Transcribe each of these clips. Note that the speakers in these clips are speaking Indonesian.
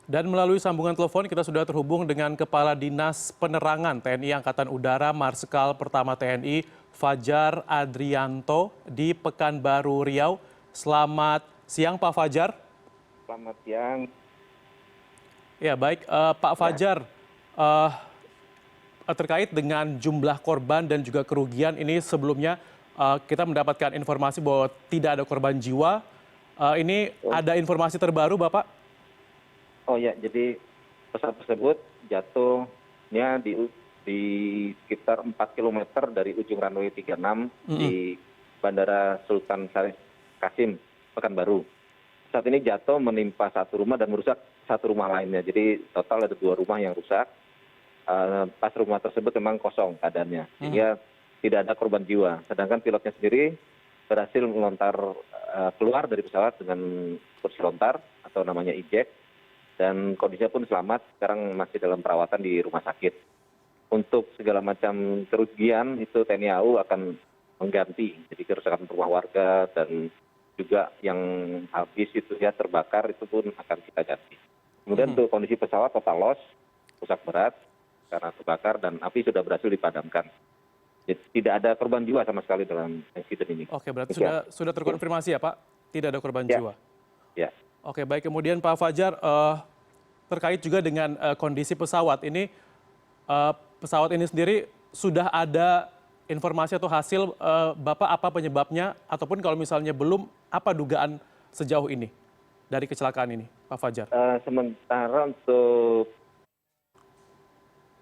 Dan melalui sambungan telepon kita sudah terhubung dengan Kepala Dinas Penerangan TNI Angkatan Udara Marsikal Pertama TNI Fajar Adrianto di Pekanbaru Riau. Selamat siang Pak Fajar. Selamat siang. Ya baik Pak Fajar, terkait dengan jumlah korban dan juga kerugian ini sebelumnya kita mendapatkan informasi bahwa tidak ada korban jiwa. Ini ada informasi terbaru Bapak? Oh ya, jadi pesawat tersebut jatuhnya di sekitar 4 kilometer dari ujung runway 36 di Bandara Sultan Syarif Kasim, Pekanbaru. Saat ini jatuh menimpa satu rumah dan merusak satu rumah lainnya. Jadi total ada 2 rumah yang rusak. Pas rumah tersebut memang kosong keadaannya, sehingga tidak ada korban jiwa. Sedangkan pilotnya sendiri berhasil melontar keluar dari pesawat dengan kursi lontar atau namanya eject. Dan kondisinya pun selamat, sekarang masih dalam perawatan di rumah sakit. Untuk segala macam kerugian itu TNI AU akan mengganti, jadi kerusakan rumah warga dan juga yang habis itu ya terbakar itu pun akan kita ganti. Kemudian untuk kondisi pesawat total loss, rusak berat karena terbakar dan api sudah berhasil dipadamkan. Jadi, tidak ada korban jiwa sama sekali dalam insiden ini. Oke, berarti sudah terkonfirmasi ya Pak, tidak ada korban jiwa. Ya. Oke, baik. Kemudian Pak Fajar, terkait juga dengan kondisi pesawat ini, pesawat ini sendiri sudah ada informasi atau hasil Bapak apa penyebabnya, ataupun kalau misalnya belum, apa dugaan sejauh ini dari kecelakaan ini, Pak Fajar? Sementara untuk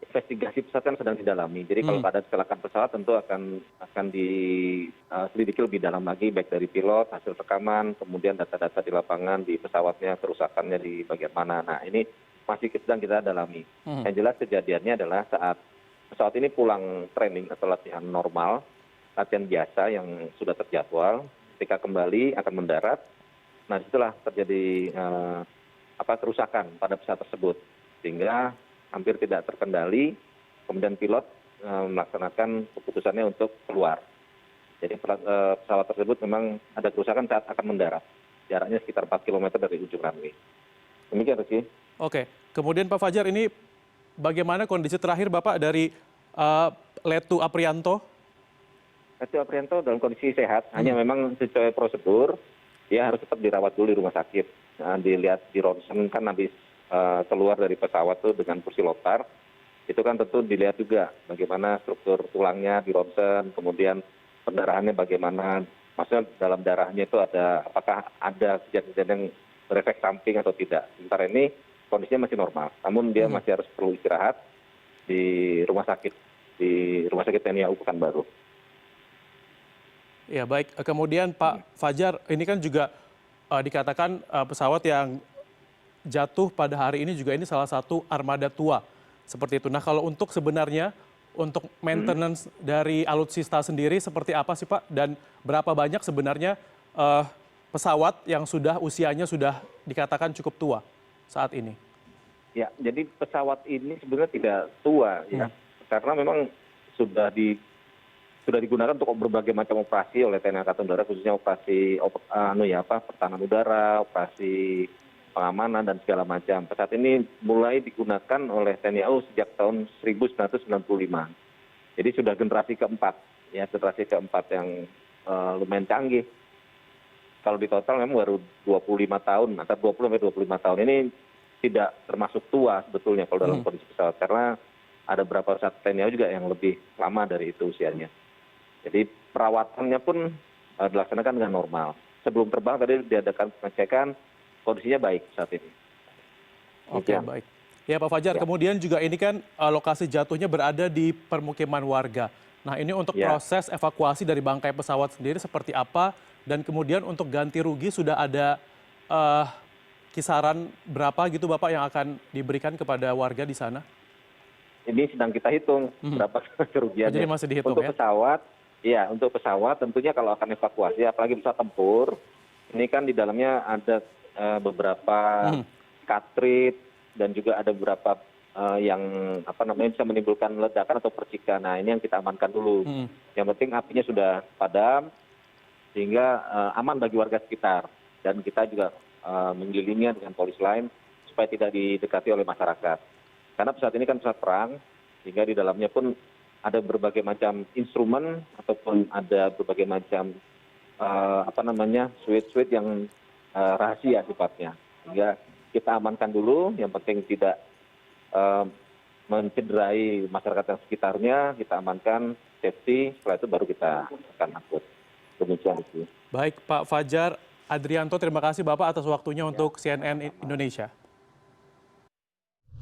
investigasi pesawat kan sedang didalami. Jadi kalau ada kecelakaan pesawat tentu akan diselidiki lebih dalam lagi, baik dari pilot, hasil rekaman, kemudian data-data di lapangan, di pesawatnya, kerusakannya di bagian mana. Nah ini masih sedang kita dalami. Yang jelas kejadiannya adalah saat pesawat ini pulang training atau latihan normal, latihan biasa yang sudah terjadwal, ketika kembali akan mendarat, nah itulah terjadi kerusakan pada pesawat tersebut. Sehingga hampir tidak terkendali, kemudian pilot melaksanakan keputusannya untuk keluar. Jadi pesawat tersebut memang ada kerusakan saat akan mendarat. Jaraknya sekitar 4 km dari ujung runway. Demikian, Rizky. Oke, kemudian Pak Fajar ini bagaimana kondisi terakhir Bapak dari Letu Aprianto? Letu Aprianto dalam kondisi sehat, hanya memang sesuai prosedur, dia harus tetap dirawat dulu di rumah sakit. Nah, dilihat di ronsen kan habis keluar dari pesawat tuh dengan kursi lontar, itu kan tentu dilihat juga bagaimana struktur tulangnya di ronsen, kemudian pendarahannya bagaimana, maksudnya dalam darahnya itu apakah ada kejadian yang berefek samping atau tidak. Sementara ini kondisinya masih normal, namun dia masih harus perlu istirahat di rumah sakit TNI AU Pekanbaru. Ya baik, kemudian Pak Fajar, ini kan juga dikatakan pesawat yang jatuh pada hari ini juga ini salah satu armada tua seperti itu. Nah kalau untuk sebenarnya untuk maintenance dari alutsista sendiri seperti apa sih Pak? Dan berapa banyak sebenarnya pesawat yang usianya sudah dikatakan cukup tua saat ini? Ya, jadi pesawat ini sebenarnya tidak tua ya, karena memang sudah digunakan untuk berbagai macam operasi oleh TNI Angkatan Udara, khususnya operasi pertahanan udara, operasi pengamanan dan segala macam. Pesawat ini mulai digunakan oleh TNI AU sejak tahun 1995. Jadi sudah generasi keempat yang lumayan canggih. Kalau di total memang baru 25 tahun, antara 20 sampai 25 tahun. Ini tidak termasuk tua sebetulnya kalau dalam kondisi pesawat, karena ada beberapa pesawat TNI AU juga yang lebih lama dari itu usianya. Jadi perawatannya pun dilaksanakan dengan normal. Sebelum terbang tadi diadakan pengecekan, kondisinya baik saat ini. Oke, baik. Ya Pak Fajar, kemudian juga ini kan lokasi jatuhnya berada di permukiman warga. Nah ini untuk proses evakuasi dari bangkai pesawat sendiri seperti apa? Dan kemudian untuk ganti rugi sudah ada kisaran berapa gitu Bapak yang akan diberikan kepada warga di sana? Ini sedang kita hitung berapa kerugiannya. Jadi masih dihitung untuk pesawat, ya untuk pesawat tentunya kalau akan evakuasi, apalagi pesawat tempur, ini kan di dalamnya ada beberapa katrit dan juga ada beberapa yang bisa menimbulkan ledakan atau percikan. Nah ini yang kita amankan dulu. Yang penting apinya sudah padam sehingga aman bagi warga sekitar, dan kita juga menggilinginya dengan polis lain supaya tidak didekati oleh masyarakat. Karena pesawat ini kan pesawat perang, sehingga di dalamnya pun ada berbagai macam instrumen ataupun ada berbagai macam suite yang rahasia sifatnya. Sehingga kita amankan dulu, yang penting tidak mencederai masyarakat yang sekitarnya, kita amankan safety, setelah itu baru kita akan angkut. Demikian itu. Baik, Pak Fajar Adrianto, terima kasih Bapak atas waktunya untuk CNN Indonesia.